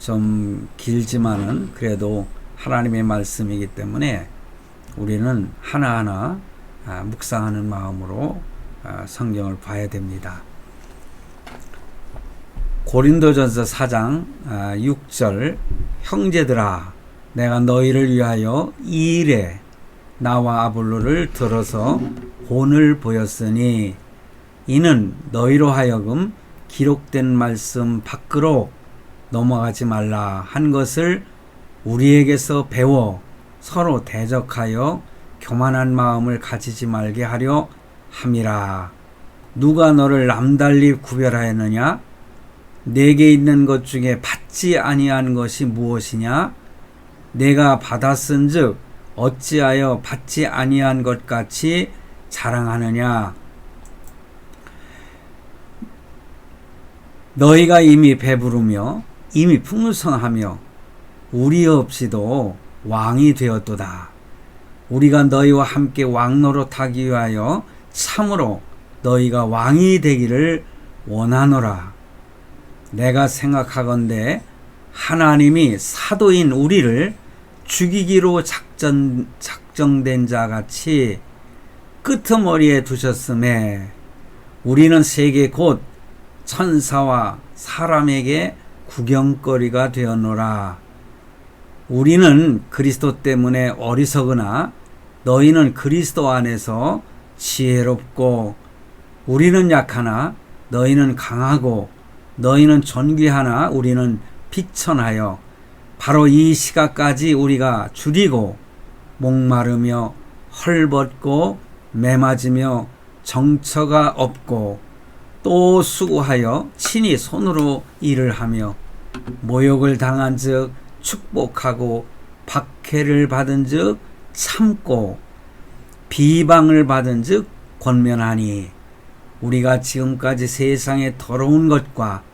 좀 길지만은 그래도 하나님의 말씀이기 때문에 우리는 하나하나 묵상하는 마음으로 성경을 봐야 됩니다. 고린도전서 4장 6절 형제들아 내가 너희를 위하여 이 일에 나와 아볼로를 들어서 본을 보였으니 이는 너희로 하여금 기록된 말씀 밖으로 넘어가지 말라 한 것을 우리에게서 배워 서로 대적하여 교만한 마음을 가지지 말게 하려 함이라. 누가 너를 남달리 구별하였느냐? 내게 있는 것 중에 받지 아니한 것이 무엇이냐? 내가 받았은즉 어찌하여 받지 아니한 것 같이 자랑하느냐? 너희가 이미 배부르며 이미 풍성하며 우리 없이도 왕이 되었도다. 우리가 너희와 함께 왕노릇하기 위하여 참으로 너희가 왕이 되기를 원하노라. 내가 생각하건대 하나님이 사도인 우리를 죽이기로 작정된 자 같이 끄트머리에 두셨음에 우리는 세계 곧 천사와 사람에게 구경거리가 되었노라. 우리는 그리스도 때문에 어리석으나 너희는 그리스도 안에서 지혜롭고 우리는 약하나 너희는 강하고 너희는 존귀하나 우리는 비천하여 바로 이 시각까지 우리가 줄이고 목마르며 헐벗고 매맞으며 정처가 없고 또 수고하여 친히 손으로 일을 하며 모욕을 당한 즉 축복하고 박해를 받은 즉 참고 비방을 받은 즉 권면하니 우리가 지금까지 세상의 더러운 것과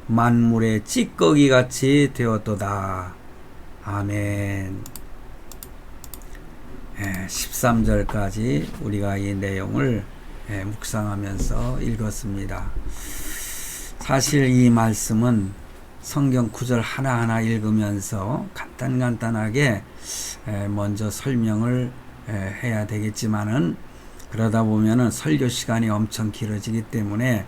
만물의 찌꺼기 같이 되었도다. 아멘. 13절까지 우리가 이 내용을 묵상하면서 읽었습니다. 사실 이 말씀은 성경 구절 하나하나 읽으면서 간단하게 먼저 설명을 해야 되겠지만은 그러다 보면은 설교 시간이 엄청 길어지기 때문에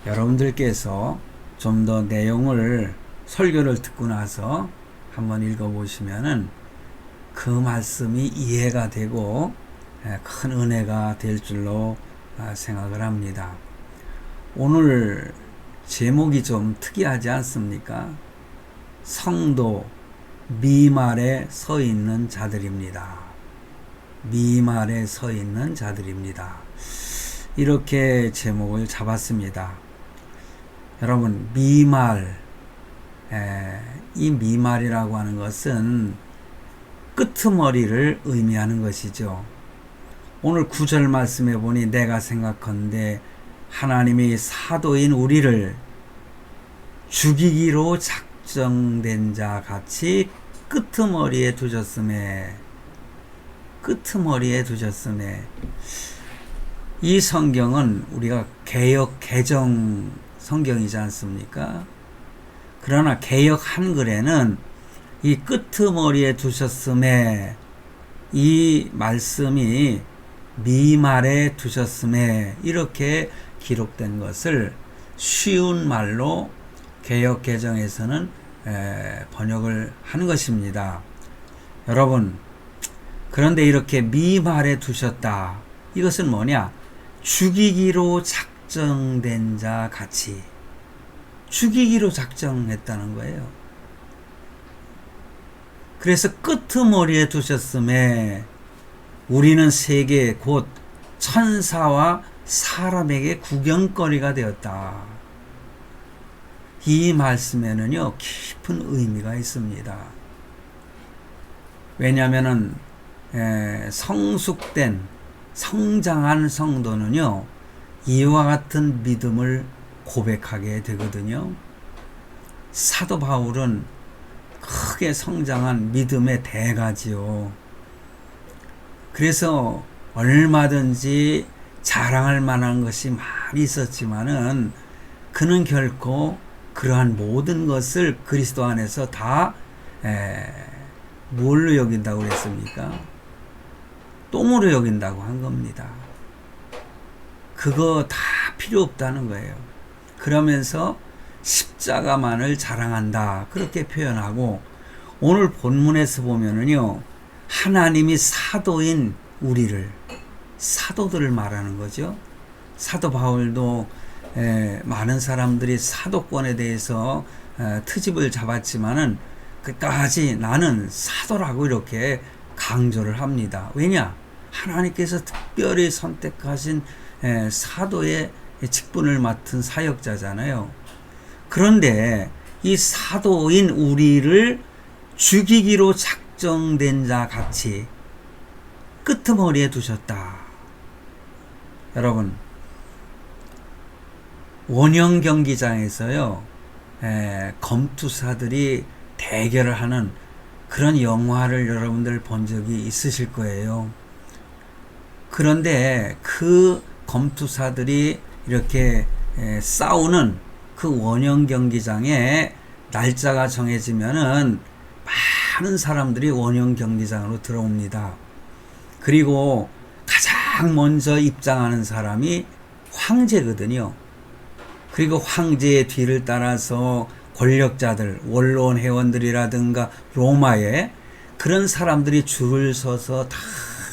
여러분들께서 좀 더 내용을 설교를 듣고 나서 한번 읽어보시면은 그 말씀이 이해가 되고 큰 은혜가 될 줄로 생각을 합니다. 오늘 제목이 좀 특이하지 않습니까? 성도 미말에 서 있는 자들입니다. 미말에 서 있는 자들입니다. 이렇게 제목을 잡았습니다. 여러분, 미말, 이 미말이라고 하는 것은 끄트머리를 의미하는 것이죠. 오늘 9절 말씀에 보니 내가 생각컨대 하나님이 사도인 우리를 죽이기로 작정된 자 같이 끄트머리에 두셨음에 이 성경은 우리가 개역 개정 성경이지 않습니까? 그러나 개역 한글에는 이 끄트머리에 두셨음에 이 말씀이 미말에 두셨음에 이렇게 기록된 것을 쉬운 말로 개역 개정에서는 번역을 하는 것입니다. 여러분, 그런데 이렇게 미말에 두셨다. 이것은 뭐냐? 죽이기로 작정된 자 같이 죽이기로 작정했다는 거예요. 그래서 끄트머리에 두셨음에 우리는 세계 곧 천사와 사람에게 구경거리가 되었다. 이 말씀에는요 깊은 의미가 있습니다. 왜냐하면은 성숙된 성장한 성도는요 이와 같은 믿음을 고백하게 되거든요. 사도 바울은 크게 성장한 믿음의 대가지요. 그래서 얼마든지 자랑할 만한 것이 많이 있었지만은 그는 결코 그러한 모든 것을 그리스도 안에서 다 뭘로 여긴다고 그랬습니까? 똥으로 여긴다고 한 겁니다. 그거 다 필요 없다는 거예요. 그러면서 십자가만을 자랑한다 그렇게 표현하고, 오늘 본문에서 보면은요, 하나님이 사도인 우리를, 사도들을 말하는 거죠. 사도 바울도 많은 사람들이 사도권에 대해서 트집을 잡았지만은 끝까지 나는 사도라고 이렇게 강조를 합니다. 왜냐? 하나님께서 특별히 선택하신 사도의 직분을 맡은 사역자잖아요. 그런데 이 사도인 우리를 죽이기로 작정된 자 같이 끄트머리에 두셨다. 여러분, 원형 경기장에서요, 검투사들이 대결을 하는 그런 영화를 여러분들 본 적이 있으실 거예요. 그런데 그 검투사들이 이렇게 싸우는 그 원형 경기장에 날짜가 정해지면은 많은 사람들이 원형 경기장으로 들어옵니다. 그리고 가장 먼저 입장하는 사람이 황제거든요. 그리고 황제의 뒤를 따라서 권력자들, 원로원 회원들이라든가 로마의 그런 사람들이 줄을 서서 다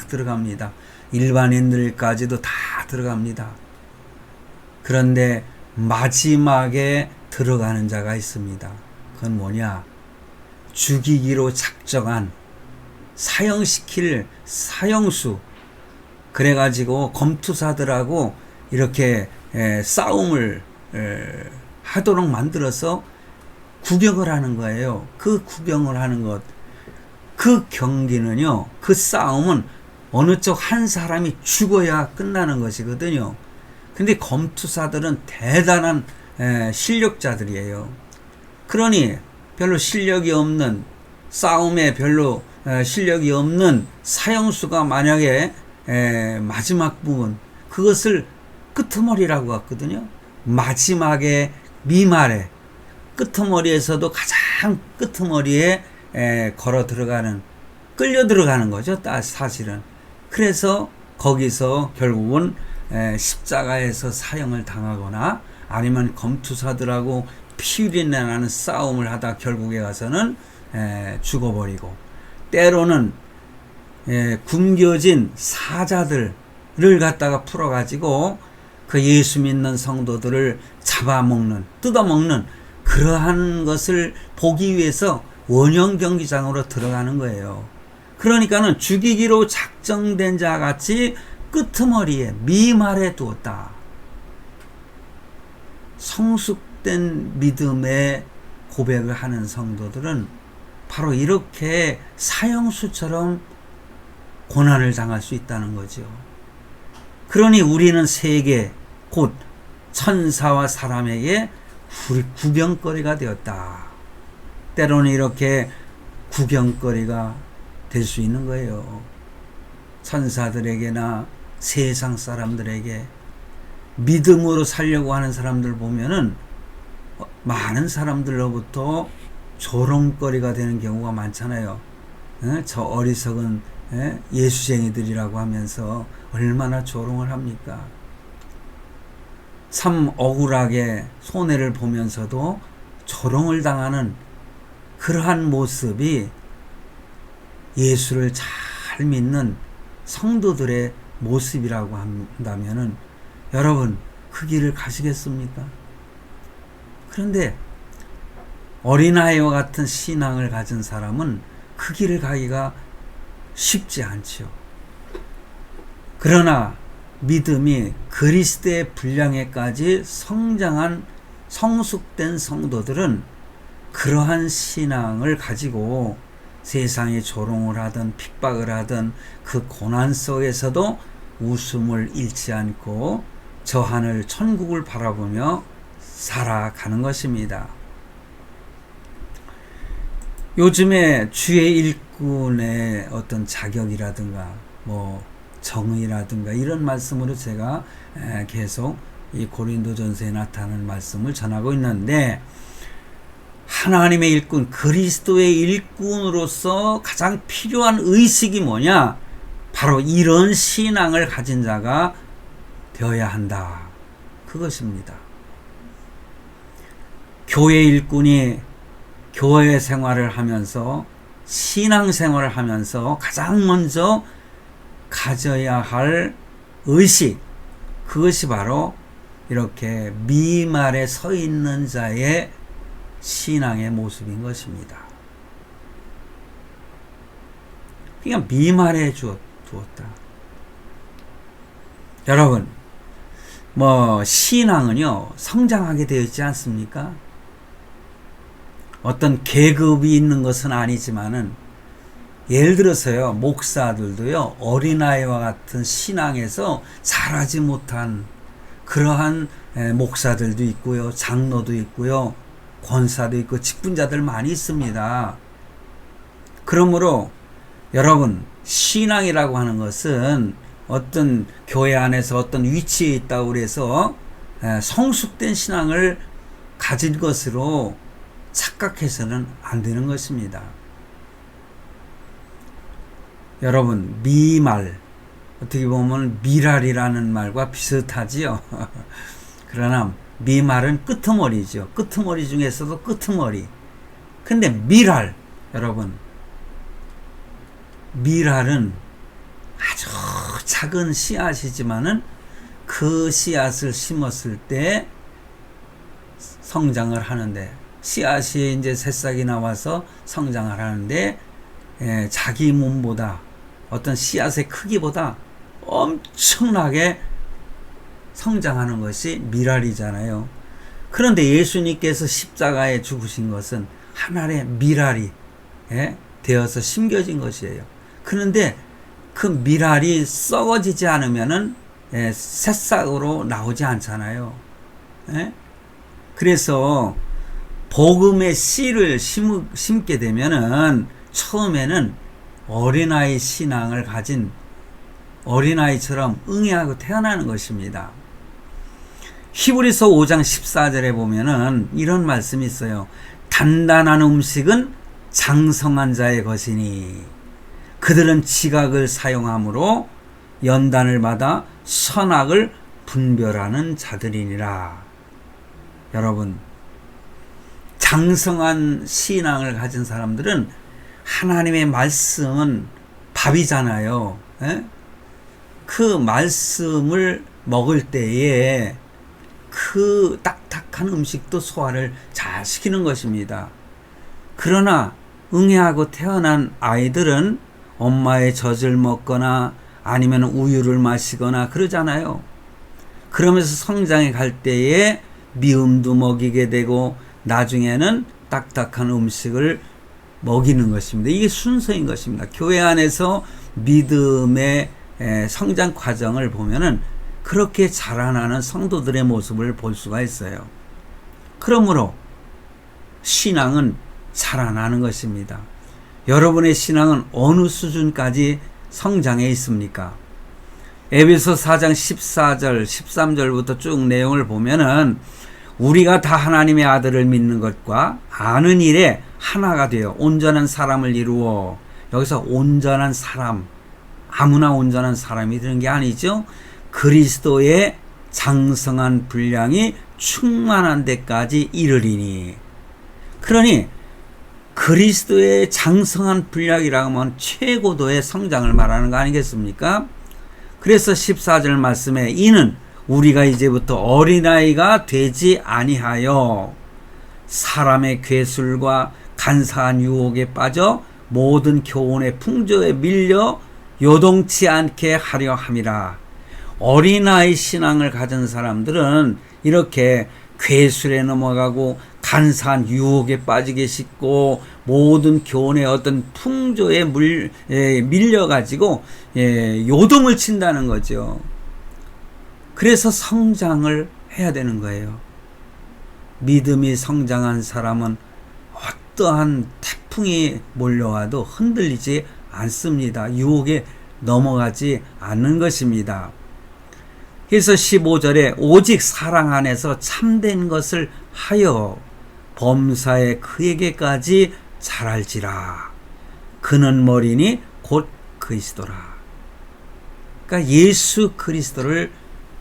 들어갑니다. 일반인들까지도 다 들어갑니다. 그런데 마지막에 들어가는 자가 있습니다. 그건 뭐냐? 죽이기로 작정한, 사형시킬 사형수. 그래가지고 검투사들하고 이렇게 싸움을 하도록 만들어서 구경을 하는 거예요. 그 구경을 하는 것, 그 경기는요, 그 싸움은 어느 쪽 한 사람이 죽어야 끝나는 것이거든요. 근데 검투사들은 대단한 실력자들이에요. 그러니 별로 실력이 없는, 싸움에 별로 실력이 없는 사형수가 만약에 마지막 부분, 그것을 끄트머리라고 했거든요. 마지막에 미말에, 끄트머리에서도 가장 끄트머리에 걸어 들어가는, 끌려 들어가는 거죠, 사실은. 그래서 거기서 결국은 십자가에서 사형을 당하거나 아니면 검투사들하고 피울이나 나는 싸움을 하다 결국에 가서는 죽어버리고, 때로는 굶겨진 사자들을 갖다가 풀어가지고 그 예수 믿는 성도들을 잡아먹는, 뜯어먹는 그러한 것을 보기 위해서 원형 경기장으로 들어가는 거예요. 그러니까는 죽이기로 작정된 자 같이 끄트머리에 미말에 두었다. 성숙된 믿음의 고백을 하는 성도들은 바로 이렇게 사형수처럼 고난을 당할 수 있다는 거죠. 그러니 우리는 세계, 곧 천사와 사람에게 구경거리가 되었다. 때로는 이렇게 구경거리가 될 수 있는 거예요. 천사들에게나 세상 사람들에게 믿음으로 살려고 하는 사람들 보면은 많은 사람들로부터 조롱거리가 되는 경우가 많잖아요. 저 어리석은 예수쟁이들이라고 하면서 얼마나 조롱을 합니까? 참 억울하게 손해를 보면서도 조롱을 당하는 그러한 모습이 예수를 잘 믿는 성도들의 모습이라고 한다면은 여러분 그 길을 가시겠습니까? 그런데 어린아이와 같은 신앙을 가진 사람은 그 길을 가기가 쉽지 않죠. 그러나 믿음이 그리스도의 분량에까지 성장한 성숙된 성도들은 그러한 신앙을 가지고 세상에 조롱을 하든 핍박을 하든 그 고난 속에서도 웃음을 잃지 않고 저 하늘 천국을 바라보며 살아가는 것입니다. 요즘에 주의 일꾼의 어떤 자격이라든가 뭐 정의라든가 이런 말씀으로 제가 계속 이 고린도전서에 나타나는 말씀을 전하고 있는데, 하나님의 일꾼, 그리스도의 일꾼으로서 가장 필요한 의식이 뭐냐? 바로 이런 신앙을 가진 자가 되어야 한다. 그것입니다. 교회 일꾼이 교회 생활을 하면서 신앙 생활을 하면서 가장 먼저 가져야 할 의식, 그것이 바로 이렇게 미말에 서 있는 자의 신앙의 모습인 것입니다. 그냥 미말에 두었다. 여러분, 신앙은요, 성장하게 되어 있지 않습니까? 어떤 계급이 있는 것은 아니지만은, 예를 들어서요, 목사들도요, 어린아이와 같은 신앙에서 자라지 못한 그러한 목사들도 있고요, 장로도 있고요, 권사도 있고, 직분자들 많이 있습니다. 그러므로 여러분, 신앙이라고 하는 것은 어떤 교회 안에서 어떤 위치에 있다고 해서 성숙된 신앙을 가진 것으로 착각해서는 안 되는 것입니다. 여러분, 미말, 어떻게 보면 미랄이라는 말과 비슷하지요. 그러나 미말은 끄트머리죠. 끄트머리 중에서도 끄트머리. 근데 미랄, 여러분, 미랄은 아주 작은 씨앗이지만은 그 씨앗을 심었을 때 성장을 하는데, 씨앗이 이제 새싹이 나와서 성장을 하는데, 자기 몸보다, 어떤 씨앗의 크기보다 엄청나게 성장하는 것이 미랄이잖아요. 그런데 예수님께서 십자가에 죽으신 것은 하나의 미랄이 되어서 심겨진 것이에요. 그런데 그 미랄이 썩어지지 않으면은 새싹으로 나오지 않잖아요. 그래서 복음의 씨를 심게 되면은 처음에는 어린아이 신앙을 가진 어린아이처럼 응애하고 태어나는 것입니다. 히브리서 5장 14절에 보면은 이런 말씀이 있어요. 단단한 음식은 장성한 자의 것이니 그들은 지각을 사용함으로 연단을 받아 선악을 분별하는 자들이니라. 여러분, 장성한 신앙을 가진 사람들은 하나님의 말씀은 밥이잖아요. 그 말씀을 먹을 때에 그 딱딱한 음식도 소화를 잘 시키는 것입니다. 그러나 응애하고 태어난 아이들은 엄마의 젖을 먹거나 아니면 우유를 마시거나 그러잖아요. 그러면서 성장해 갈 때에 미움도 먹이게 되고 나중에는 딱딱한 음식을 먹이는 것입니다. 이게 순서인 것입니다. 교회 안에서 믿음의 성장 과정을 보면은 그렇게 자라나는 성도들의 모습을 볼 수가 있어요. 그러므로 신앙은 자라나는 것입니다. 여러분의 신앙은 어느 수준까지 성장해 있습니까? 에베소 4장 14절, 13절부터 쭉 내용을 보면은 우리가 다 하나님의 아들을 믿는 것과 아는 일에 하나가 되어 온전한 사람을 이루어, 여기서 온전한 사람, 아무나 온전한 사람이 되는 게 아니죠. 그리스도의 장성한 분량이 충만한 데까지 이르리니. 그러니 그리스도의 장성한 분량이라고 하면 최고도의 성장을 말하는 거 아니겠습니까? 그래서 14절 말씀에 이는 우리가 이제부터 어린아이가 되지 아니하여 사람의 괴술과 간사한 유혹에 빠져 모든 교훈의 풍조에 밀려 요동치 않게 하려 함이라. 어린아이 신앙을 가진 사람들은 이렇게 괴술에 넘어가고 간사한 유혹에 빠지게 쉽고 모든 교훈의 어떤 풍조에 밀려가지고 요동을 친다는 거죠. 그래서 성장을 해야 되는 거예요. 믿음이 성장한 사람은 어떠한 태풍이 몰려와도 흔들리지 않습니다. 유혹에 넘어가지 않는 것입니다. 그래서 15절에 오직 사랑 안에서 참된 것을 하여 범사에 그에게까지 자랄지라. 그는 머리니 곧 그리스도라. 그러니까 예수 그리스도를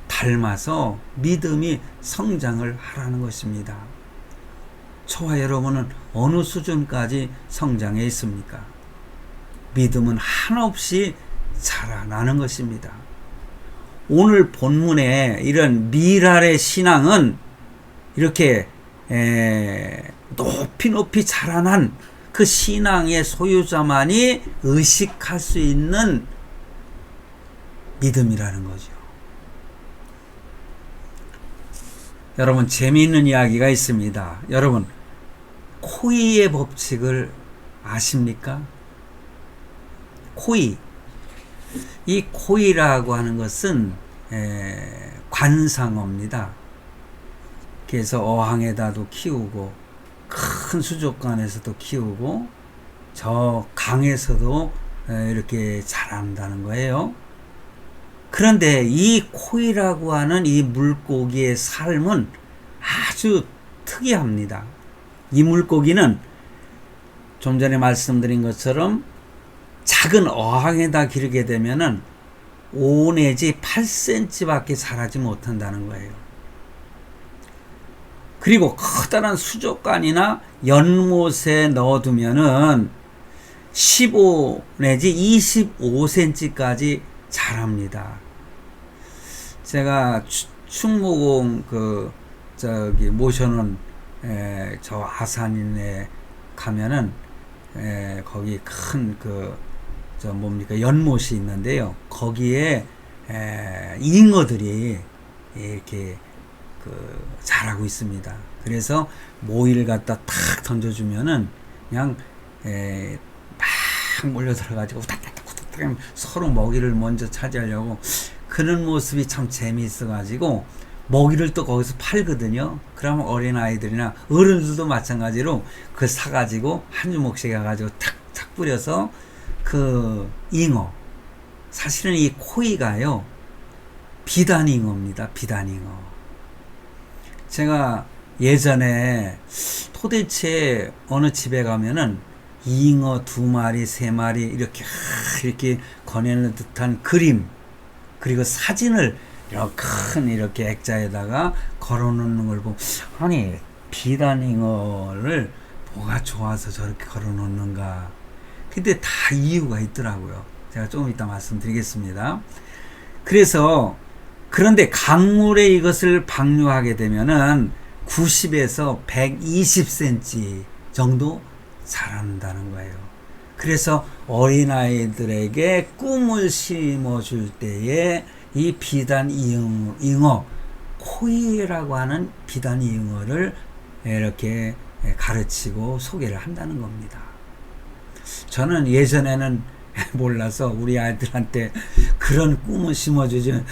닮아서 믿음이 성장을 하라는 것입니다. 저와 여러분은 어느 수준까지 성장해 있습니까? 믿음은 한없이 자라나는 것입니다. 오늘 본문에 이런 미랄의 신앙은 이렇게 높이 자라난 그 신앙의 소유자만이 의식할 수 있는 믿음이라는 거죠. 여러분, 재미있는 이야기가 있습니다. 여러분, 코이의 법칙을 아십니까? 코이. 이 코이라고 하는 것은 관상어입니다. 그래서 어항에다도 키우고 큰 수족관에서도 키우고 저 강에서도 이렇게 자란다는 거예요. 그런데 이 코이라고 하는 이 물고기의 삶은 아주 특이합니다. 이 물고기는 좀 전에 말씀드린 것처럼 작은 어항에다 기르게 되면은 5 내지 8cm 밖에 자라지 못한다는 거예요. 그리고 커다란 수족관이나 연못에 넣어두면은 15 내지 25cm까지 자랍니다. 제가 충무공 모셔놓은 저 아산인에 가면은 거기 큰 연못이 있는데요. 거기에 잉어들이 이렇게 자라고 있습니다. 그래서 모이를 갖다 탁 던져주면은 그냥 막 몰려들어가지고 우닥닥닥 서로 먹이를 먼저 차지하려고 그런 모습이 참 재미있어가지고 먹이를 또 거기서 팔거든요. 그러면 어린아이들이나 어른들도 마찬가지로 사가지고 한 주먹씩 해가지고 탁탁 뿌려서 그 잉어, 사실은 이 코이가요 비단잉어입니다. 비단잉어. 제가 예전에 도대체 어느 집에 가면은 잉어 2마리, 3마리 이렇게 거내는 듯한 그림, 그리고 사진을 이렇게 액자에다가 걸어놓는 걸 보고, 아니 비단잉어를 뭐가 좋아서 저렇게 걸어놓는가. 근데 다 이유가 있더라고요. 제가 조금 이따 말씀드리겠습니다. 그런데 강물에 이것을 방류하게 되면은 90에서 120cm 정도 자란다는 거예요. 그래서 어린아이들에게 꿈을 심어줄 때에 이 비단잉어, 코이라고 하는 비단잉어를 이렇게 가르치고 소개를 한다는 겁니다. 저는 예전에는 몰라서 우리 아이들한테 그런 꿈을 심어주지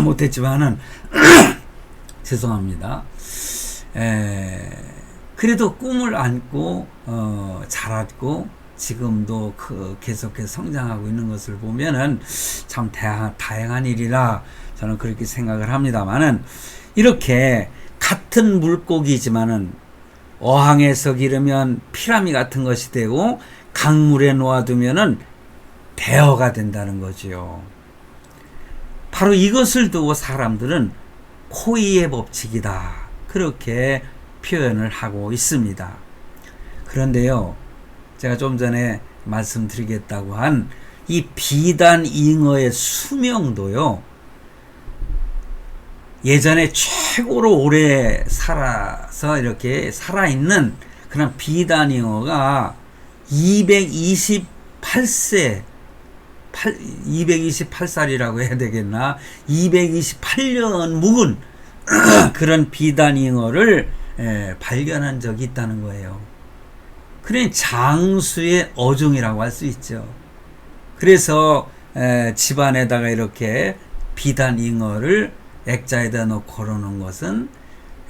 못했지만은 죄송합니다. 그래도 꿈을 안고 자랐고 지금도 계속해서 성장하고 있는 것을 보면은 참 다양한 일이라 저는 그렇게 생각을 합니다만은, 이렇게 같은 물고기지만은 어항에서 기르면 피라미 같은 것이 되고 강물에 놓아두면은 대어가 된다는 거지요. 바로 이것을 두고 사람들은 코이의 법칙이다, 그렇게 표현을 하고 있습니다. 그런데요, 제가 좀 전에 말씀드리겠다고 한 이 비단잉어의 수명도요, 예전에 최고로 오래 살아서 이렇게 살아있는 그런 비단잉어가 228살이라고 해야 되겠나, 228년 묵은 그런 비단잉어를 발견한 적이 있다는 거예요. 그래 장수의 어종이라고 할 수 있죠. 그래서 집안에다가 이렇게 비단잉어를 액자에다 넣고 걸어놓은 것은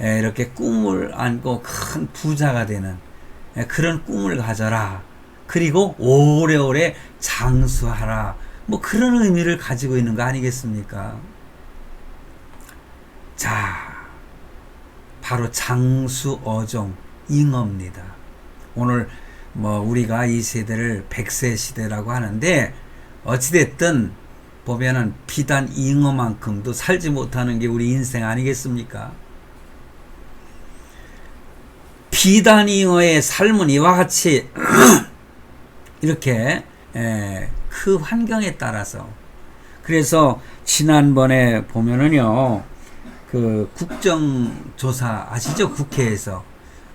이렇게 꿈을 안고 큰 부자가 되는 그런 꿈을 가져라, 그리고 오래오래 장수하라, 뭐 그런 의미를 가지고 있는 거 아니겠습니까? 자, 바로 장수 어종, 잉어입니다. 오늘 뭐 우리가 이 세대를 100세 시대라고 하는데 어찌됐든 보면은 비단 잉어만큼도 살지 못하는 게 우리 인생 아니겠습니까? 비단 잉어의 삶은 이와 같이 이렇게 그 환경에 따라서, 그래서 지난번에 보면은요, 그 국정조사 아시죠? 국회에서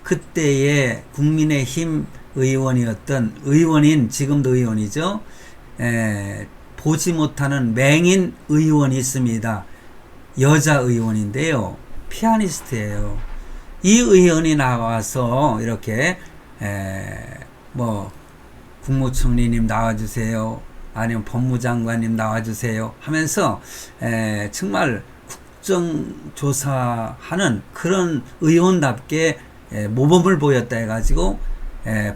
그때의 국민의힘 의원인 지금도 의원이죠. 보지 못하는 맹인 의원이 있습니다. 여자 의원인데요, 피아니스트예요. 이 의원이 나와서 이렇게 뭐 국무총리님 나와주세요, 아니면 법무장관님 나와주세요 하면서 정말 국정조사하는 그런 의원답게 모범을 보였다 해가지고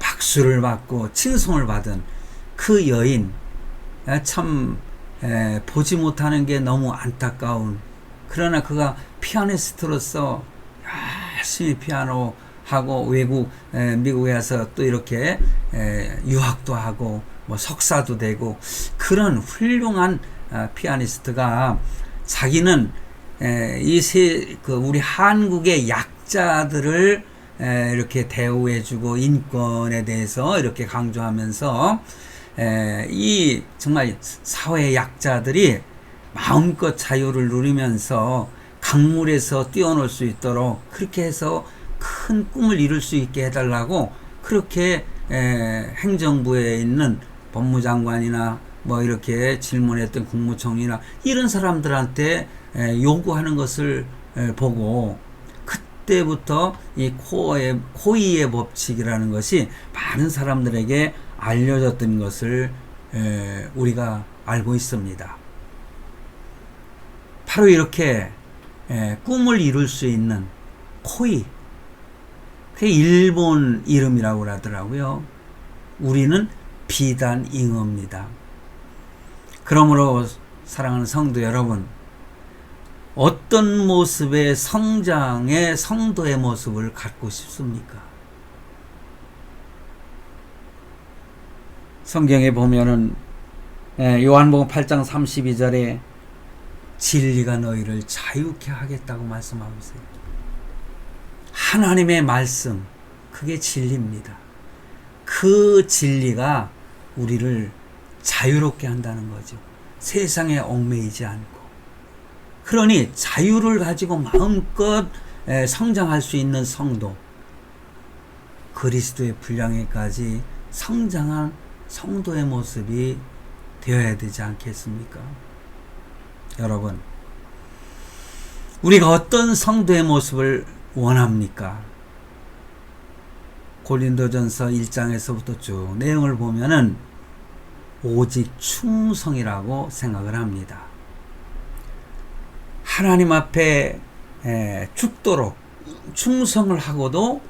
박수를 받고 칭송을 받은 그 여인, 참 보지 못하는 게 너무 안타까운, 그러나 그가 피아니스트로서 열심히 피아노 하고 외국 미국에 가서 또 이렇게 유학도 하고 뭐 석사도 되고 그런 훌륭한 피아니스트가 자기는 우리 한국의 약자들을 이렇게 대우해주고 인권에 대해서 이렇게 강조하면서 이 정말 사회 약자들이 마음껏 자유를 누리면서 강물에서 뛰어놀 수 있도록 그렇게 해서 큰 꿈을 이룰 수 있게 해달라고 그렇게 행정부에 있는 법무장관이나 뭐 이렇게 질문했던 국무총리나 이런 사람들한테 요구하는 것을 보고, 그때부터 이 코이의 법칙이라는 것이 많은 사람들에게 알려졌던 것을 우리가 알고 있습니다. 바로 이렇게 꿈을 이룰 수 있는 코이, 그게 일본 이름이라고 하더라고요. 우리는 비단 잉어입니다. 그러므로 사랑하는 성도 여러분, 어떤 모습의 성장의 성도의 모습을 갖고 싶습니까? 성경에 보면은 요한복음 8장 32절에 진리가 너희를 자유케 하겠다고 말씀하고 있어요. 하나님의 말씀, 그게 진리입니다. 그 진리가 우리를 자유롭게 한다는 거죠. 세상에 얽매이지 않고. 그러니 자유를 가지고 마음껏 성장할 수 있는 성도, 그리스도의 분량에까지 성장한 성도의 모습이 되어야 되지 않겠습니까? 여러분, 우리가 어떤 성도의 모습을 원합니까? 고린도전서 1장에서부터 쭉 내용을 보면은 오직 충성이라고 생각을 합니다. 하나님 앞에 죽도록 충성을 하고도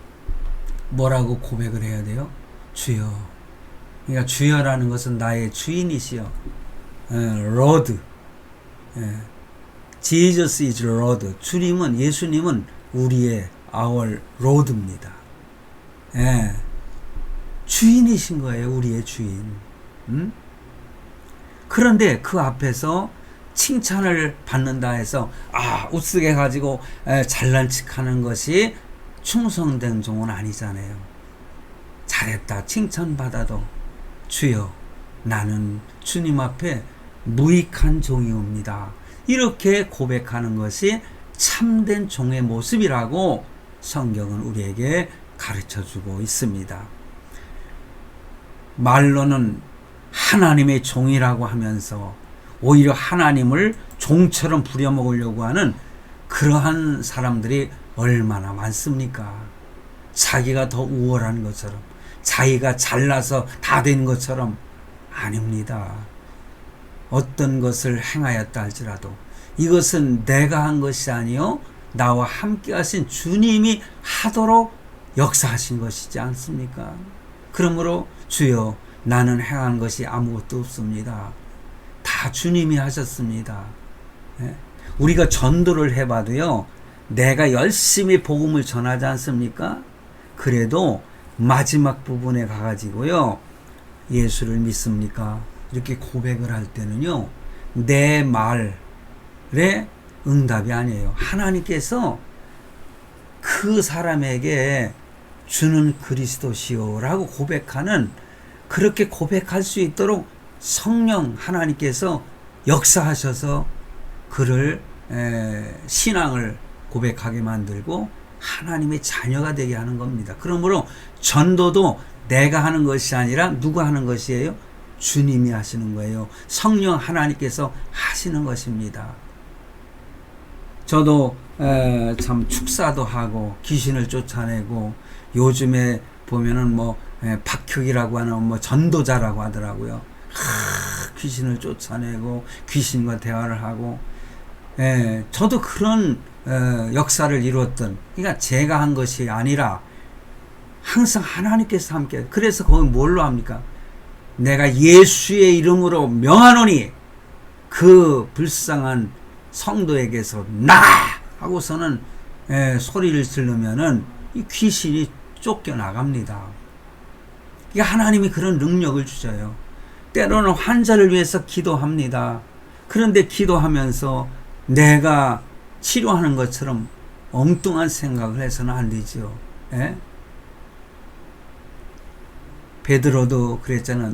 뭐라고 고백을 해야 돼요? 주여. 그러니까 주여라는 것은 나의 주인이시여. Lord. Jesus is Lord. 주님은, 예수님은 우리의 our Lord입니다. 주인이신 거예요. 우리의 주인. 그런데 그 앞에서 칭찬을 받는다 해서 우스개 가지고 잘난 척하는 것이 충성된 종은 아니잖아요. 잘했다 칭찬받아도 주여, 나는 주님 앞에 무익한 종이옵니다. 이렇게 고백하는 것이 참된 종의 모습이라고 성경은 우리에게 가르쳐주고 있습니다. 말로는 하나님의 종이라고 하면서 오히려 하나님을 종처럼 부려먹으려고 하는 그러한 사람들이 얼마나 많습니까? 자기가 더 우월한 것처럼, 자기가 잘나서 다 된 것처럼. 아닙니다. 어떤 것을 행하였다 할지라도 이것은 내가 한 것이 아니요 나와 함께 하신 주님이 하도록 역사하신 것이지 않습니까? 그러므로 주여, 나는 행한 것이 아무것도 없습니다. 다 주님이 하셨습니다. 우리가 전도를 해봐도요, 내가 열심히 복음을 전하지 않습니까? 그래도 마지막 부분에 가가지고요, 예수를 믿습니까? 이렇게 고백을 할 때는요, 내 말에 응답이 아니에요. 하나님께서 그 사람에게 주는 그리스도시오라고 고백하는, 그렇게 고백할 수 있도록 성령 하나님께서 역사하셔서 그를 신앙을 고백하게 만들고 하나님의 자녀가 되게 하는 겁니다. 그러므로 전도도 내가 하는 것이 아니라 누가 하는 것이에요? 주님이 하시는 거예요. 성령 하나님께서 하시는 것입니다. 저도 참 축사도 하고 귀신을 쫓아내고, 요즘에 보면은 박혁이라고 하는 전도자라고 하더라고요. 귀신을 쫓아내고 귀신과 대화를 하고, 저도 그런 역사를 이루었던, 그러니까 제가 한 것이 아니라 항상 하나님께서 함께. 그래서 거기 뭘로 합니까? 내가 예수의 이름으로 명하노니 그 불쌍한 성도에게서 나 하고서는 소리를 지르면은 이 귀신이 쫓겨나갑니다. 이게 하나님이 그런 능력을 주셔요. 때로는 환자를 위해서 기도합니다. 그런데 기도하면서 내가 치료하는 것처럼 엉뚱한 생각을 해서는 안 되죠. 베드로도 그랬잖아.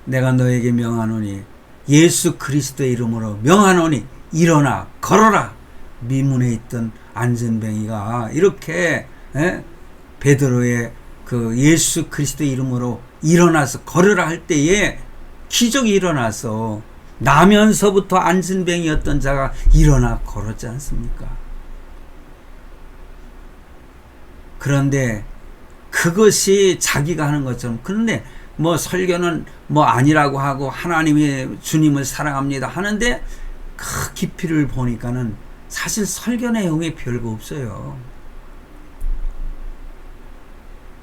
내가 너에게 명하노니, 예수 그리스도의 이름으로 명하노니 일어나 걸어라. 미문에 있던 안전뱅이가 이렇게 베드로의 그 예수 그리스도의 이름으로 일어나서 걸으라 할 때에 기적이 일어나서 나면서부터 안전뱅이였던 자가 일어나 걸었지 않습니까? 그런데 그것이 자기가 하는 것처럼, 그런데 설교는 아니라고 하고 하나님이 주님을 사랑합니다 하는데 그 깊이를 보니까는 사실 설교 내용에 별거 없어요.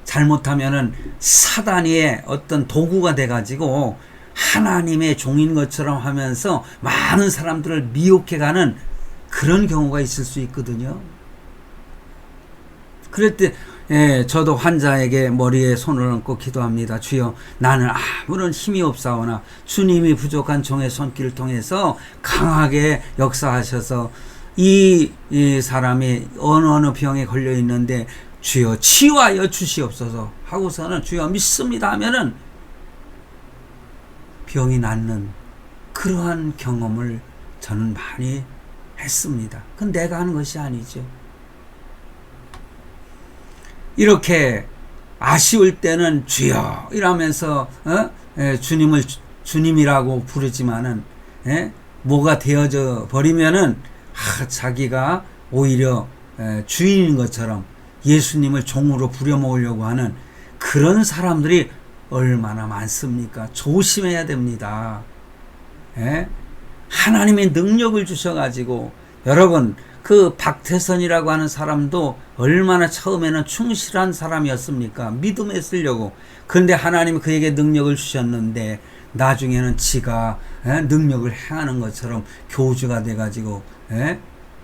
잘못하면은 사단의 어떤 도구가 돼가지고 하나님의 종인 것처럼 하면서 많은 사람들을 미혹해가는 그런 경우가 있을 수 있거든요. 그럴 때 저도 환자에게 머리에 손을 얹고 기도합니다. 주여, 나는 아무런 힘이 없사오나 주님이 부족한 종의 손길을 통해서 강하게 역사하셔서 이 사람이 어느 병에 걸려 있는데 주여 치유하여 주시옵소서 하고서는 주여 믿습니다 하면은 병이 낫는 그러한 경험을 저는 많이 했습니다. 그건 내가 하는 것이 아니죠. 이렇게 아쉬울 때는 주여 이러면서 주님을 주님이라고 부르지만은 뭐가 되어져 버리면은 자기가 오히려 주인인 것처럼 예수님을 종으로 부려먹으려고 하는 그런 사람들이 얼마나 많습니까? 조심해야 됩니다. 하나님의 능력을 주셔가지고, 여러분 그 박태선이라고 하는 사람도 얼마나 처음에는 충실한 사람이었습니까? 믿음에 쓰려고. 그런데 하나님이 그에게 능력을 주셨는데 나중에는 지가 능력을 행하는 것처럼 교주가 돼가지고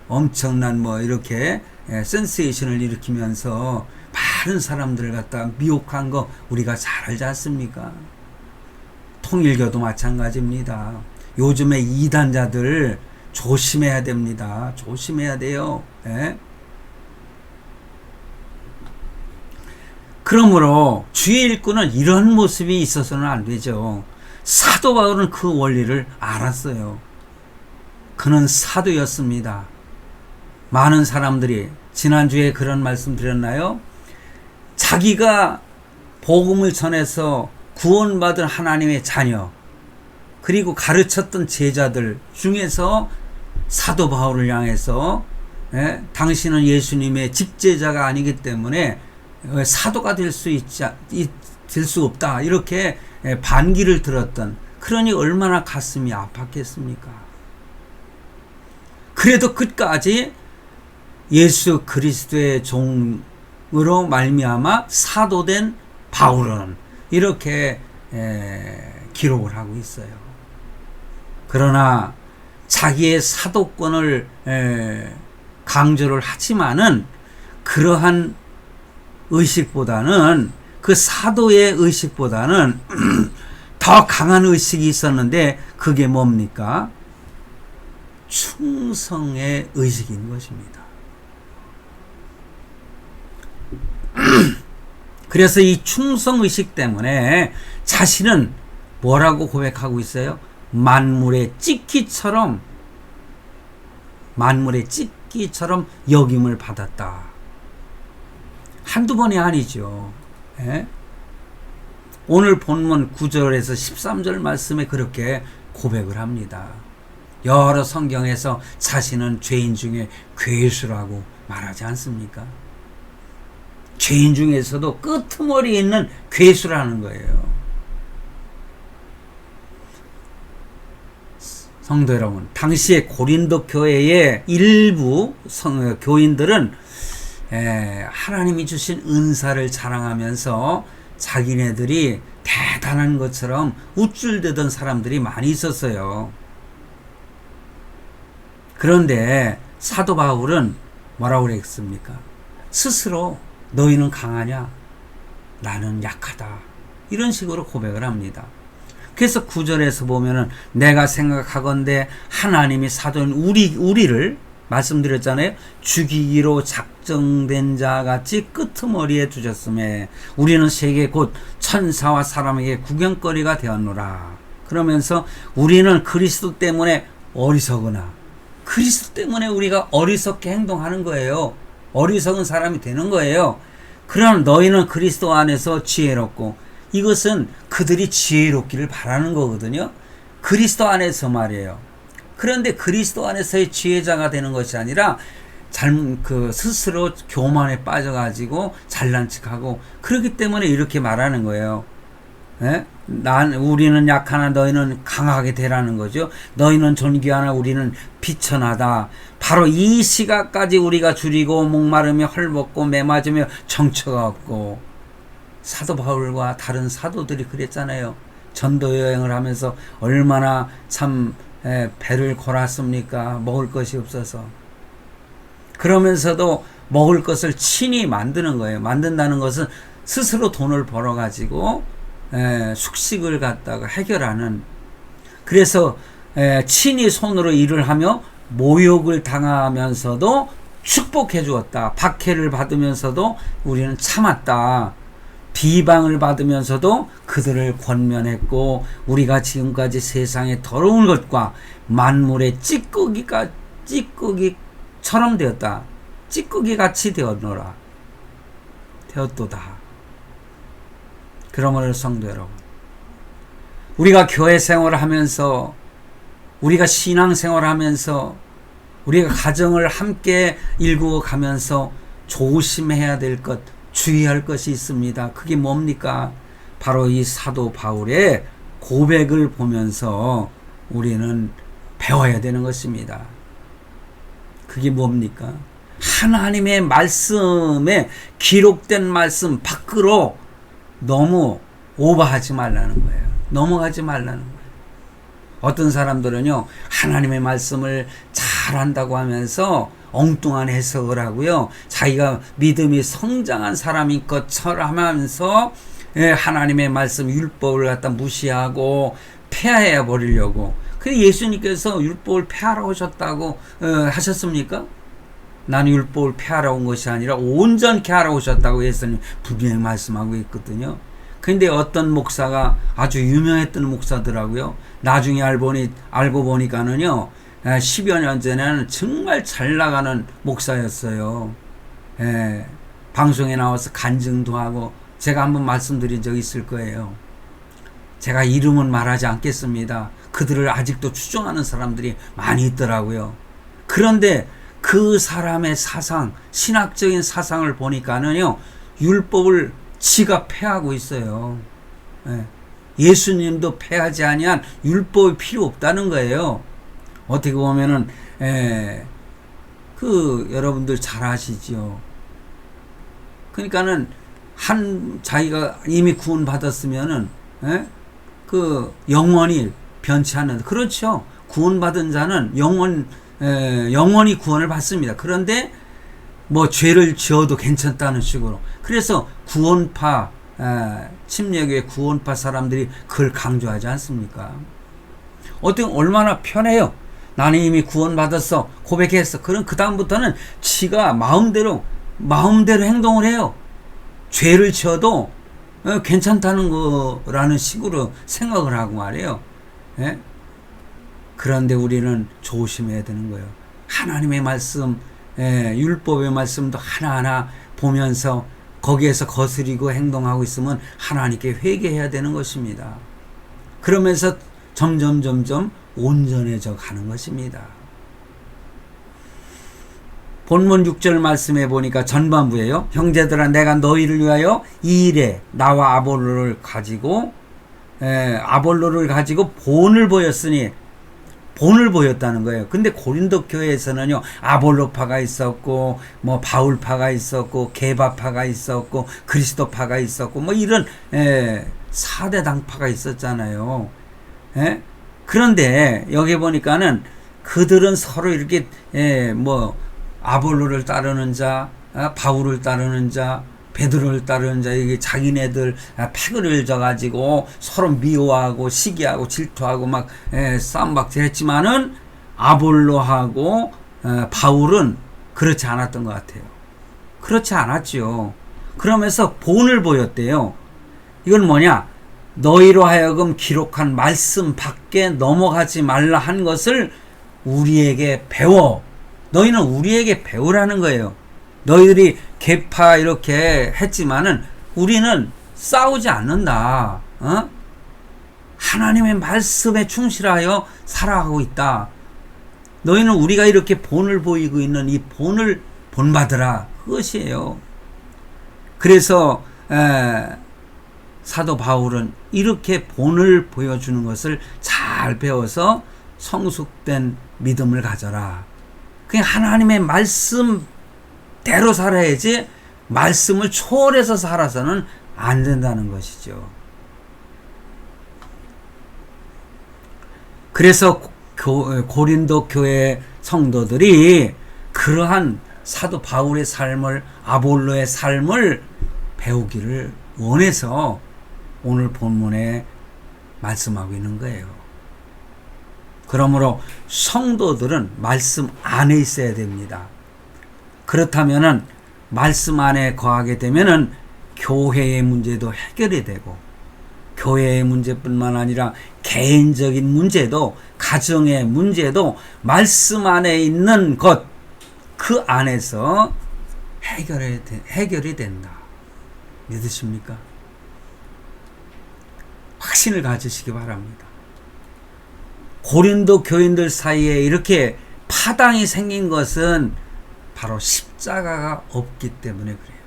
엄청난 이렇게 센세이션을 일으키면서 많은 사람들을 갖다 미혹한 거 우리가 잘 알지 않습니까? 통일교도 마찬가지입니다. 요즘에 이단자들 조심해야 됩니다. 조심해야 돼요. 그러므로 주의 일꾼은 이런 모습이 있어서는 안 되죠. 사도 바울은 그 원리를 알았어요. 그는 사도였습니다. 많은 사람들이 지난주에 그런 말씀 드렸나요? 자기가 복음을 전해서 구원받은 하나님의 자녀, 그리고 가르쳤던 제자들 중에서 사도 바울을 향해서 당신은 예수님의 직제자가 아니기 때문에 사도가 될 수 없다 이렇게 반기를 들었던, 그러니 얼마나 가슴이 아팠겠습니까? 그래도 끝까지 예수 그리스도의 종으로 말미암아 사도된 바울은 이렇게 기록을 하고 있어요. 그러나 자기의 사도권을 강조를 하지만은 그러한 의식보다는 그 사도의 의식보다는 더 강한 의식이 있었는데 그게 뭡니까? 충성의 의식인 것입니다. 그래서 이 충성의식 때문에 자신은 뭐라고 고백하고 있어요? 만물의 찢기처럼 여김을 받았다. 한두 번이 아니죠. 예? 오늘 본문 9절에서 13절 말씀에 그렇게 고백을 합니다. 여러 성경에서 자신은 죄인 중에 괴수라고 말하지 않습니까? 죄인 중에서도 끄트머리에 있는 괴수라는 거예요. 성도 여러분, 당시에 고린도 교회의 일부 교인들은 하나님이 주신 은사를 자랑하면서 자기네들이 대단한 것처럼 우쭐대던 사람들이 많이 있었어요. 그런데 사도 바울은 뭐라고 그랬습니까? 스스로 너희는 강하냐? 나는 약하다. 이런 식으로 고백을 합니다. 그래서 9절에서 보면은 내가 생각하건대 하나님이 사도인 우리를 말씀드렸잖아요. 죽이기로 작정된 자 같이 끄트머리에 두셨음에 우리는 세계 곧 천사와 사람에게 구경거리가 되었노라. 그러면서 우리는 그리스도 때문에 어리석으나 그리스도 때문에 우리가 어리석게 행동하는 거예요. 어리석은 사람이 되는 거예요. 그러나 너희는 그리스도 안에서 지혜롭고 이것은 그들이 지혜롭기를 바라는 거거든요. 그리스도 안에서 말이에요. 그런데 그리스도 안에서의 지혜자가 되는 것이 아니라 스스로 교만에 빠져가지고 잘난 척하고 그렇기 때문에 이렇게 말하는 거예요. 예? 우리는 약하나 너희는 강하게 되라는 거죠. 너희는 존귀하나 우리는 비천하다. 바로 이 시각까지 우리가 줄이고 목마르며 헐벗고 매맞으며 정처가 없고 사도 바울과 다른 사도들이 그랬잖아요. 전도 여행을 하면서 얼마나 참 배를 골았습니까? 먹을 것이 없어서. 그러면서도 먹을 것을 친히 만드는 거예요. 만든다는 것은 스스로 돈을 벌어가지고 숙식을 갖다가 해결하는. 그래서 친히 손으로 일을 하며 모욕을 당하면서도 축복해 주었다. 박해를 받으면서도 우리는 참았다. 비방을 받으면서도 그들을 권면했고 우리가 지금까지 세상의 더러운 것과 만물의 찌꺼기처럼 되었다. 찌꺼기같이 되었노라. 되었도다. 그러므로 성도 여러분, 우리가 교회 생활을 하면서 우리가 신앙 생활을 하면서 우리가 가정을 함께 일구어 가면서 조심해야 될 것, 주의할 것이 있습니다. 그게 뭡니까? 바로 이 사도 바울의 고백을 보면서 우리는 배워야 되는 것입니다. 그게 뭡니까? 하나님의 말씀에 기록된 말씀 밖으로 너무 오버하지 말라는 거예요. 넘어가지 말라는 거예요. 어떤 사람들은요, 하나님의 말씀을 잘한다고 하면서 엉뚱한 해석을 하고요, 자기가 믿음이 성장한 사람인 것처럼 하면서 하나님의 말씀 율법을 갖다 무시하고 폐하해 버리려고. 근데 예수님께서 율법을 폐하러 오셨다고 하셨습니까? 나는 율법을 폐하러 온 것이 아니라 온전케 하러 오셨다고 예수님 분명히 말씀하고 있거든요. 근데 어떤 목사가 아주 유명했던 목사더라고요. 나중에 알고 보니까는요, 10여 년 전에는 정말 잘 나가는 목사였어요. 방송에 나와서 간증도 하고, 제가 한번 말씀드린 적이 있을 거예요. 제가 이름은 말하지 않겠습니다. 그들을 아직도 추종하는 사람들이 많이 있더라고요. 그런데 그 사람의 사상, 신학적인 사상을 보니까는요, 율법을 지가 폐하고 있어요. 예수님도 폐하지 아니한 율법이 필요 없다는 거예요. 어떻게 보면은 여러분들 잘 아시죠. 그러니까는 자기가 이미 구원 받았으면은 영원히 변치 않는. 그렇죠. 구원 받은 자는 영원히 구원을 받습니다. 그런데 뭐 죄를 지어도 괜찮다는 식으로. 그래서 구원파 침례교회 구원파 사람들이 그걸 강조하지 않습니까? 어떻게 얼마나 편해요. 나는 이미 구원받았어. 고백했어. 그럼 그 다음부터는 지가 마음대로 행동을 해요. 죄를 지어도 괜찮다는 거라는 식으로 생각을 하고 말이에요. 예? 그런데 우리는 조심해야 되는 거예요. 하나님의 말씀, 율법의 말씀도 하나하나 보면서 거기에서 거스리고 행동하고 있으면 하나님께 회개해야 되는 것입니다. 그러면서 점점 온전해져 가는 것입니다. 본문 6절 말씀해 보니까 전반부예요. 형제들아 내가 너희를 위하여 이 일에 나와 아볼로를 가지고 본을 보였으니 본을 보였다는 거예요. 근데 고린도 교회에서는요, 아볼로파가 있었고, 뭐 바울파가 있었고, 게바파가 있었고, 그리스도파가 있었고, 뭐 이런 4대 당파가 있었잖아요. 그런데 여기 보니까는 그들은 서로 이렇게 뭐 아볼로를 따르는 자, 바울을 따르는 자, 베드로를 따르는 자, 이게 자기네들 패거리를 져가지고 서로 미워하고 시기하고 질투하고 막 싸움박질 했지만은 아볼로하고 바울은 그렇지 않았던 것 같아요. 그렇지 않았죠. 그러면서 본을 보였대요. 이건 뭐냐? 너희로 하여금 기록한 말씀 밖에 넘어가지 말라 한 것을 우리에게 배워. 너희는 우리에게 배우라는 거예요. 너희들이 개파 이렇게 했지만은 우리는 싸우지 않는다. 하나님의 말씀에 충실하여 살아가고 있다. 너희는 우리가 이렇게 본을 보이고 있는 이 본을 본받으라. 그것이에요. 그래서 사도 바울은 이렇게 본을 보여주는 것을 잘 배워서 성숙된 믿음을 가져라. 그냥 하나님의 말씀대로 살아야지 말씀을 초월해서 살아서는 안 된다는 것이죠. 그래서 고린도 교회 성도들이 그러한 사도 바울의 삶을, 아볼로의 삶을 배우기를 원해서 오늘 본문에 말씀하고 있는 거예요. 그러므로 성도들은 말씀 안에 있어야 됩니다. 그렇다면은 말씀 안에 거하게 되면은 교회의 문제도 해결이 되고, 교회의 문제뿐만 아니라 개인적인 문제도, 가정의 문제도 말씀 안에 있는 것, 그 안에서 해결이 된다. 믿으십니까? 확신을 가지시기 바랍니다. 고린도 교인들 사이에 이렇게 파당이 생긴 것은 바로 십자가가 없기 때문에 그래요.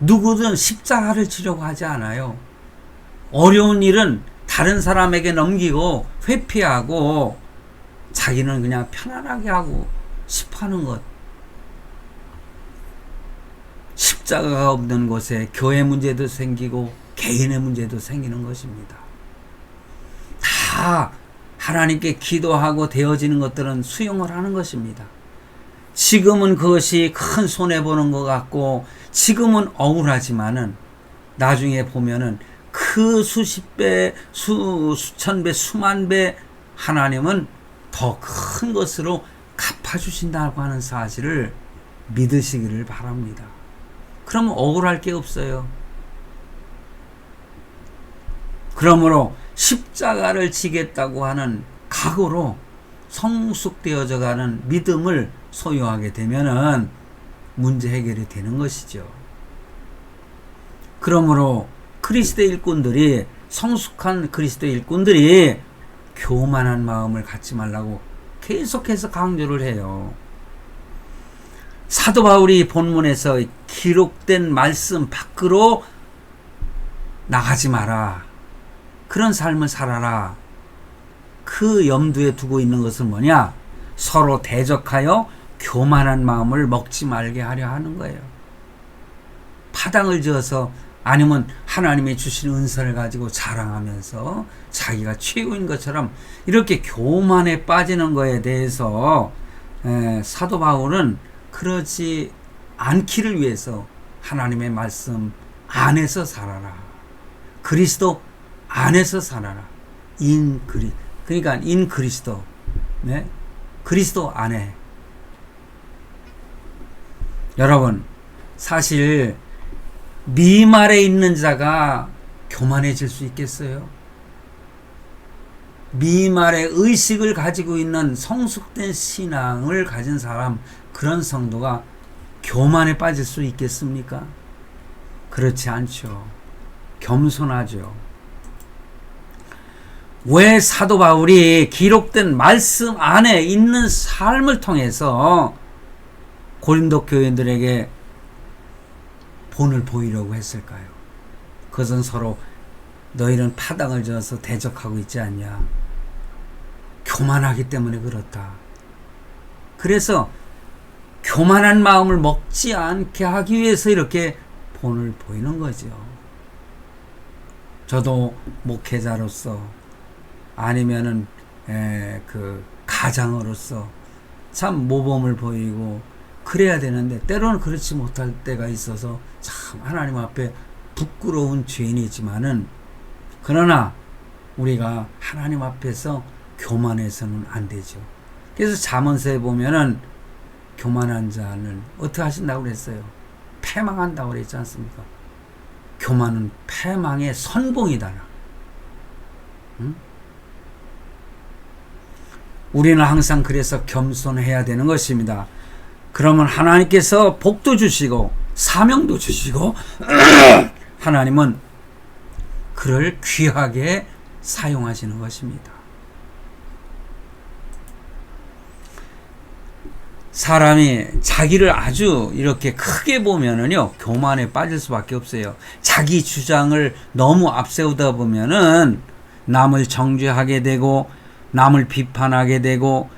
누구든 십자가를 지려고 하지 않아요. 어려운 일은 다른 사람에게 넘기고 회피하고 자기는 그냥 편안하게 하고 싶어하는 것. 십자가가 없는 곳에 교회 문제도 생기고 개인의 문제도 생기는 것입니다. 다 하나님께 기도하고 되어지는 것들은 수용을 하는 것입니다. 지금은 그것이 큰 손해보는 것 같고 지금은 억울하지만은 나중에 보면은 그 수십 배, 수천 배, 수만 배 하나님은 더 큰 것으로 갚아주신다고 하는 사실을 믿으시기를 바랍니다. 그러면 억울할 게 없어요. 그러므로 십자가를 지겠다고 하는 각오로 성숙되어져 가는 믿음을 소유하게 되면은 문제 해결이 되는 것이죠. 그러므로 그리스도의 일꾼들이, 성숙한 그리스도의 일꾼들이 교만한 마음을 갖지 말라고 계속해서 강조를 해요. 사도 바울이 본문에서 기록된 말씀 밖으로 나가지 마라. 그런 삶을 살아라. 그 염두에 두고 있는 것은 뭐냐? 서로 대적하여 교만한 마음을 먹지 말게 하려 하는 거예요. 파당을 지어서 아니면 하나님이 주신 은사를 가지고 자랑하면서 자기가 최고인 것처럼 이렇게 교만에 빠지는 거에 대해서 사도 바울은 그러지 않기를 위해서 하나님의 말씀 안에서 살아라. 그리스도 안에서 살아라. 그러니까 인 그리스도. 네? 그리스도 안에. 여러분, 사실 미말에 있는 자가 교만해질 수 있겠어요? 미말의 의식을 가지고 있는 성숙된 신앙을 가진 사람, 그런 성도가 교만에 빠질 수 있겠습니까? 그렇지 않죠. 겸손하죠. 왜 사도 바울이 기록된 말씀 안에 있는 삶을 통해서 고린도 교인들에게 본을 보이려고 했을까요? 그것은 서로 너희는 파당을 저어서 대적하고 있지 않냐. 교만하기 때문에 그렇다. 그래서 교만한 마음을 먹지 않게 하기 위해서 이렇게 본을 보이는 거죠. 저도 목회자로서 아니면은 그 가장으로서 참 모범을 보이고 그래야 되는데 때로는 그렇지 못할 때가 있어서 참 하나님 앞에 부끄러운 죄인이지만은, 그러나 우리가 하나님 앞에서 교만해서는 안 되죠. 그래서 잠언서에 보면은 교만한 자는 어떻게 하신다고 그랬어요? 패망한다고 그랬지 않습니까? 교만은 패망의 선봉이다. 응? 우리는 항상 그래서 겸손해야 되는 것입니다. 그러면 하나님께서 복도 주시고 사명도 주시고 하나님은 그를 귀하게 사용하시는 것입니다. 사람이 자기를 아주 이렇게 크게 보면은요, 교만에 빠질 수밖에 없어요. 자기 주장을 너무 앞세우다 보면은 남을 정죄하게 되고 남을 비판하게 되고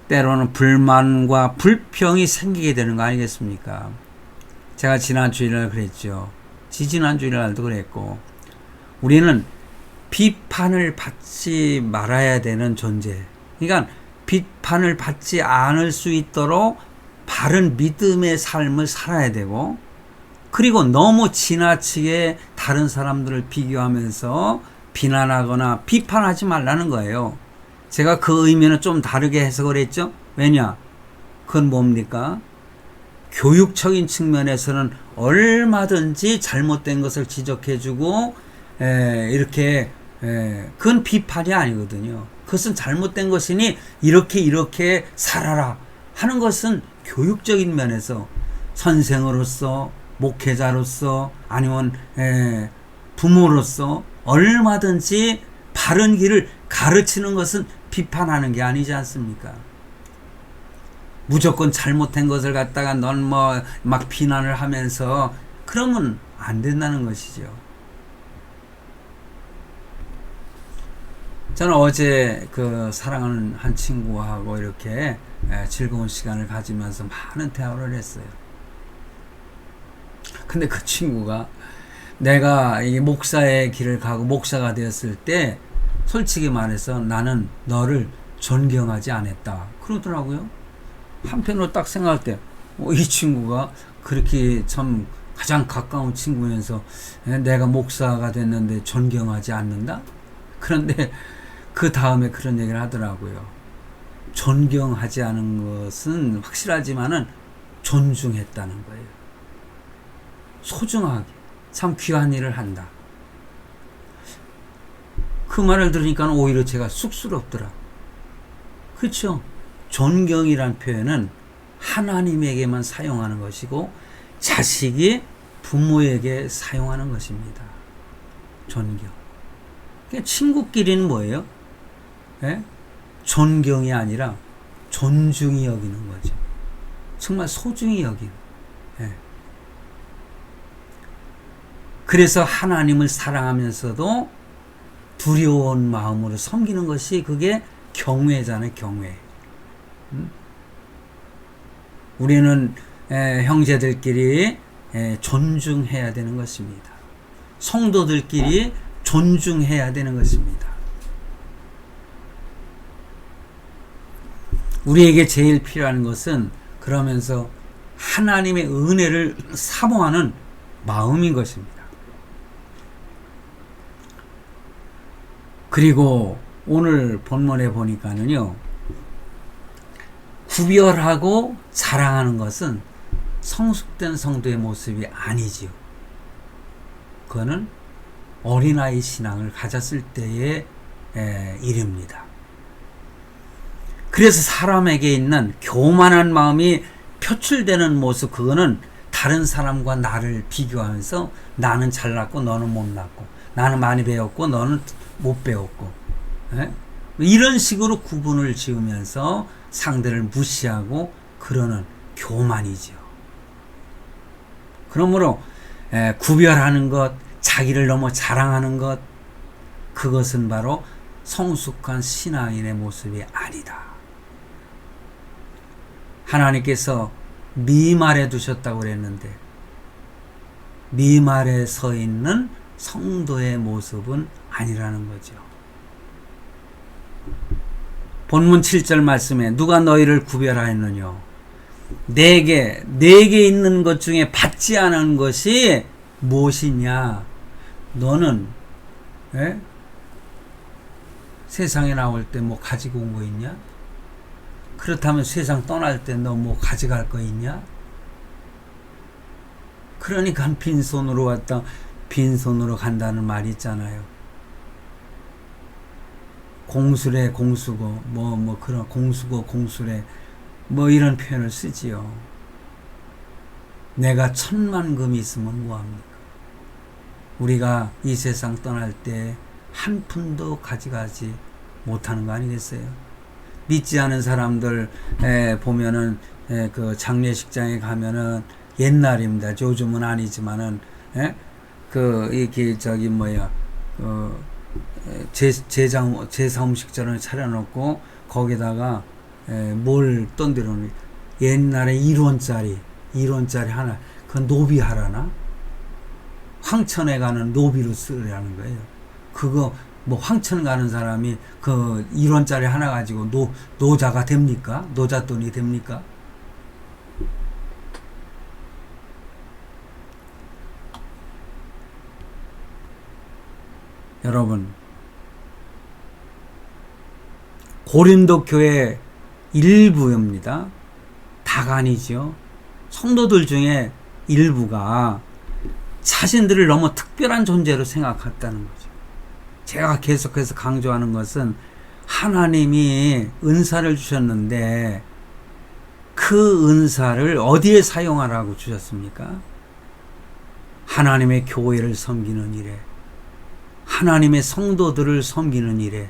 때로는 불만과 불평이 생기게 되는 거 아니겠습니까? 제가 지난 주일날 그랬죠. 지지난 주일날도 그랬고, 우리는 비판을 받지 말아야 되는 존재. 그러니까 비판을 받지 않을 수 있도록 바른 믿음의 삶을 살아야 되고, 그리고 너무 지나치게 다른 사람들을 비교하면서 비난하거나 비판하지 말라는 거예요. 제가 그 의미는 좀 다르게 해석을 했죠. 왜냐? 그건 뭡니까? 교육적인 측면에서는 얼마든지 잘못된 것을 지적해주고 이렇게 그건 비판이 아니거든요. 그것은 잘못된 것이니 이렇게 살아라 하는 것은 교육적인 면에서 선생으로서 목회자로서 아니면 부모로서 얼마든지 바른 길을 가르치는 것은 비판하는 게 아니지 않습니까? 무조건 잘못된 것을 갖다가 넌 뭐 막 비난을 하면서 그러면 안 된다는 것이죠. 저는 어제 그 사랑하는 한 친구하고 이렇게 즐거운 시간을 가지면서 많은 대화를 했어요. 근데 그 친구가 내가 이 목사의 길을 가고 목사가 되었을 때 솔직히 말해서 나는 너를 존경하지 않았다 그러더라고요. 한편으로 딱 생각할 때 이 친구가 그렇게 참 가장 가까운 친구면서 내가 목사가 됐는데 존경하지 않는다? 그런데 그 다음에 그런 얘기를 하더라고요. 존경하지 않은 것은 확실하지만은 존중했다는 거예요. 소중하게 참 귀한 일을 한다. 그 말을 들으니까 오히려 제가 쑥스럽더라. 그렇죠? 존경이란 표현은 하나님에게만 사용하는 것이고 자식이 부모에게 사용하는 것입니다. 존경. 그러니까 친구끼리는 뭐예요? 예? 존경이 아니라 존중이 여기는 거죠. 정말 소중히 여기는. 예. 그래서 하나님을 사랑하면서도 두려운 마음으로 섬기는 것이 그게 경외잖아요. 경외. 우리는 형제들끼리 존중해야 되는 것입니다. 성도들끼리 존중해야 되는 것입니다. 우리에게 제일 필요한 것은 그러면서 하나님의 은혜를 사모하는 마음인 것입니다. 그리고 오늘 본문에 보니까는요, 구별하고 자랑하는 것은 성숙된 성도의 모습이 아니지요. 그거는 어린아이 신앙을 가졌을 때의 일입니다. 그래서 사람에게 있는 교만한 마음이 표출되는 모습, 그거는 다른 사람과 나를 비교하면서 나는 잘났고 너는 못났고, 나는 많이 배웠고 너는 못 배웠고, 이런 식으로 구분을 지으면서 상대를 무시하고 그러는 교만이죠. 그러므로 구별하는 것, 자기를 너무 자랑하는 것, 그것은 바로 성숙한 신앙인의 모습이 아니다. 하나님께서 미말에 두셨다고 그랬는데, 미말에 서 있는 성도의 모습은 아니라는 거죠. 본문 7절 말씀에 누가 너희를 구별하였느냐? 내게 있는 것 중에 받지 않은 것이 무엇이냐? 너는 세상에 나올 때 뭐 가지고 온 거 있냐? 그렇다면 세상 떠날 때 너 뭐 가져갈 거 있냐? 그러니까 빈손으로 왔다 빈손으로 간다는 말이 있잖아요. 공수래 공수고 뭐 그런 공수고 공수래 뭐 이런 표현을 쓰지요. 내가 1,000만 금이 있으면 뭐합니까? 우리가 이 세상 떠날 때 한 푼도 가져가지 못하는 거 아니겠어요? 믿지 않은 사람들 보면은 그 장례식장에 가면은 옛날입니다. 요즘은 아니지만은 이렇게 제사 음식전을 차려놓고 거기다가 뭘 던드려놓는, 옛날에 1원짜리 하나, 그건 노비하라나? 황천에 가는 노비로 쓰라는 거예요. 그거 뭐 황천 가는 사람이 그 1원짜리 하나 가지고 노자가 됩니까? 노잣돈이 됩니까? 여러분, 고린도 교회 일부입니다. 다가 아니죠. 성도들 중에 일부가 자신들을 너무 특별한 존재로 생각했다는 거죠. 제가 계속해서 강조하는 것은 하나님이 은사를 주셨는데 그 은사를 어디에 사용하라고 주셨습니까? 하나님의 교회를 섬기는 일에, 하나님의 성도들을 섬기는 일에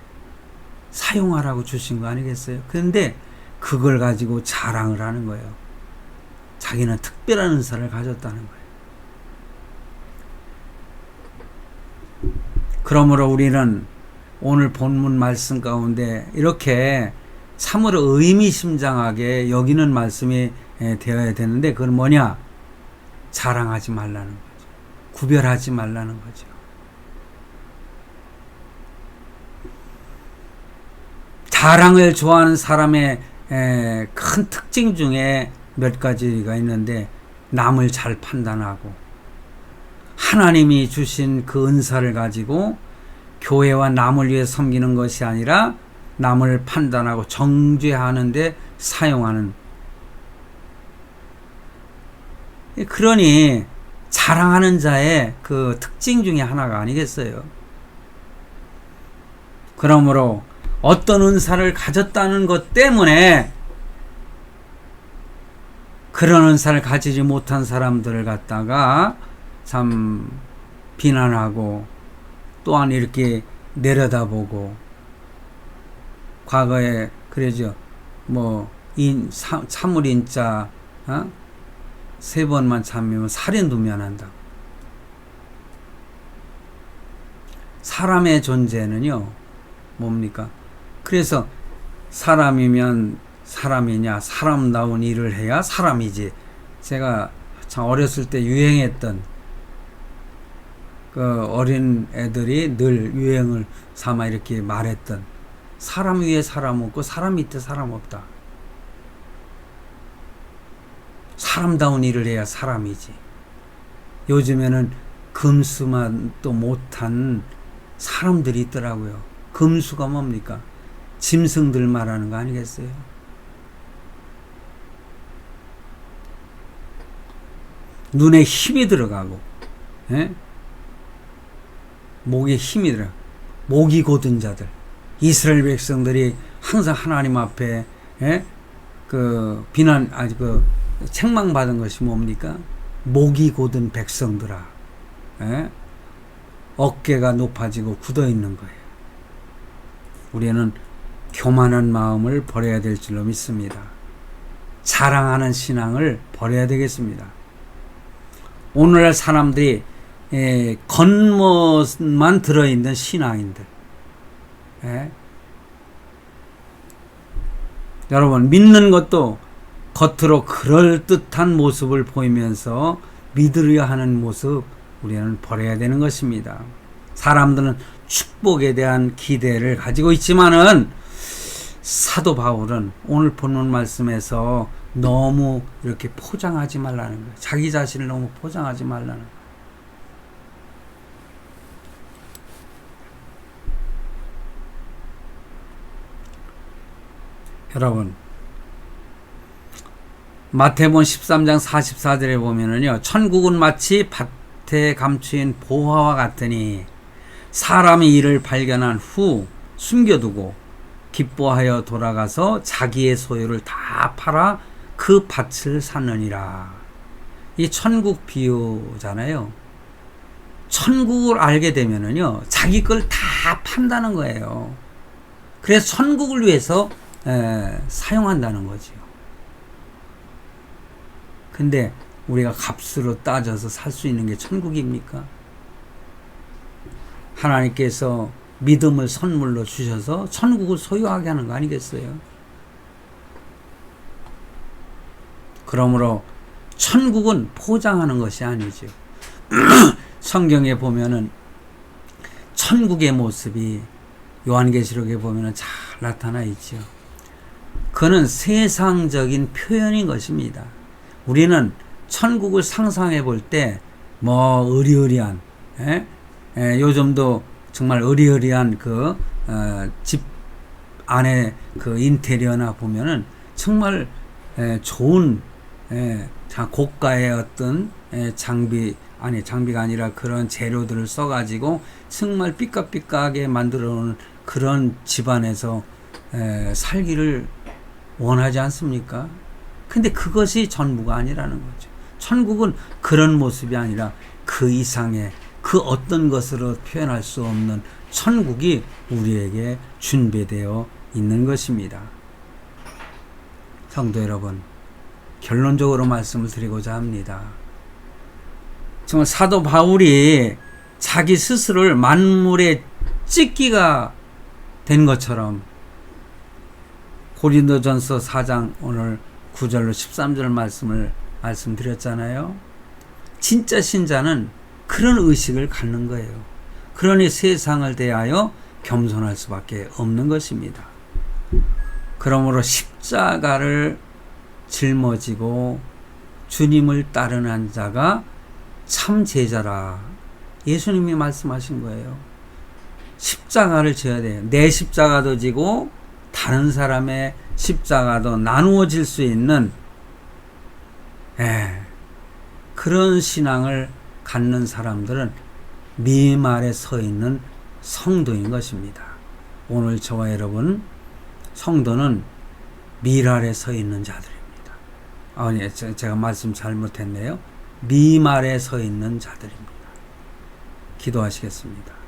사용하라고 주신 거 아니겠어요? 그런데 그걸 가지고 자랑을 하는 거예요. 자기는 특별한 은사를 가졌다는 거예요. 그러므로 우리는 오늘 본문 말씀 가운데 이렇게 참으로 의미심장하게 여기는 말씀이 되어야 되는데, 그건 뭐냐? 자랑하지 말라는 거죠. 구별하지 말라는 거죠. 자랑을 좋아하는 사람의 큰 특징 중에 몇 가지가 있는데, 남을 잘 판단하고 하나님이 주신 그 은사를 가지고 교회와 남을 위해 섬기는 것이 아니라 남을 판단하고 정죄하는 데 사용하는, 그러니 자랑하는 자의 그 특징 중에 하나가 아니겠어요? 그러므로 어떤 은사를 가졌다는 것 때문에 그런 은사를 가지지 못한 사람들을 갖다가 참 비난하고, 또한 이렇게 내려다보고, 과거에 그러죠. 뭐 참을인자 3번만 참으면 살인도 면한다. 사람의 존재는요 뭡니까? 그래서 사람이면 사람이냐, 사람다운 일을 해야 사람이지. 제가 참 어렸을 때 유행했던 그 어린 애들이 늘 유행을 삼아 이렇게 말했던, 사람 위에 사람 없고 사람 밑에 사람 없다. 사람다운 일을 해야 사람이지. 요즘에는 금수만 또 못한 사람들이 있더라고요. 금수가 뭡니까? 짐승들 말하는 거 아니겠어요? 눈에 힘이 들어가고, 예? 목에 힘이 들어. 목이 곧은 자들. 이스라엘 백성들이 항상 하나님 앞에, 예? 책망받은 것이 뭡니까? 목이 곧은 백성들아. 예? 어깨가 높아지고 굳어 있는 거예요. 우리는 교만한 마음을 버려야 될 줄로 믿습니다. 자랑하는 신앙을 버려야 되겠습니다. 오늘날 사람들이 겉멋만 들어있는 신앙인들. 예? 여러분, 믿는 것도 겉으로 그럴듯한 모습을 보이면서 믿으려 하는 모습, 우리는 버려야 되는 것입니다. 사람들은 축복에 대한 기대를 가지고 있지만은 사도 바울은 오늘 본문 말씀에서 너무 이렇게 포장하지 말라는 거예요. 자기 자신을 너무 포장하지 말라는 거예요. 여러분, 마태복음 13장 44절에 보면은요, 천국은 마치 밭에 감추인 보화와 같으니 사람이 이를 발견한 후 숨겨두고 기뻐하여 돌아가서 자기의 소유를 다 팔아 그 밭을 샀느니라. 이 천국 비유잖아요. 천국을 알게 되면은요, 자기 걸 다 판다는 거예요. 그래서 천국을 위해서 사용한다는 거죠. 근데 우리가 값으로 따져서 살 수 있는 게 천국입니까? 하나님께서 믿음을 선물로 주셔서 천국을 소유하게 하는 거 아니겠어요? 그러므로 천국은 포장하는 것이 아니죠. 성경에 보면은 천국의 모습이 요한계시록에 보면은 잘 나타나 있죠. 그는 세상적인 표현인 것입니다. 우리는 천국을 상상해 볼 때 의리의리한, 요즘도 정말 의리의리한 집 안에 인테리어나 보면은 정말 좋은 고가의 어떤 장비가 아니라 그런 재료들을 써가지고 정말 삐까삐까하게 만들어 놓은 그런 집안에서 살기를 원하지 않습니까? 근데 그것이 전부가 아니라는 거죠. 천국은 그런 모습이 아니라 그 이상의 그 어떤 것으로 표현할 수 없는 천국이 우리에게 준비되어 있는 것입니다. 성도 여러분, 결론적으로 말씀을 드리고자 합니다. 정말 사도 바울이 자기 스스로를 만물의 찢기가 된 것처럼 고린도전서 4장 오늘 9절로 13절 말씀드렸잖아요. 진짜 신자는 그런 의식을 갖는 거예요. 그러니 세상을 대하여 겸손할 수밖에 없는 것입니다. 그러므로 십자가를 짊어지고 주님을 따르는 자가 참 제자라. 예수님이 말씀하신 거예요. 십자가를 져야 돼요. 내 십자가도 지고 다른 사람의 십자가도 나누어질 수 있는 그런 신앙을 갖는 사람들은 미말에 서 있는 성도인 것입니다. 오늘 저와 여러분, 성도는 미랄에 서 있는 자들입니다. 아니, 제가 말씀 잘못했네요. 미말에 서 있는 자들입니다. 기도하시겠습니다.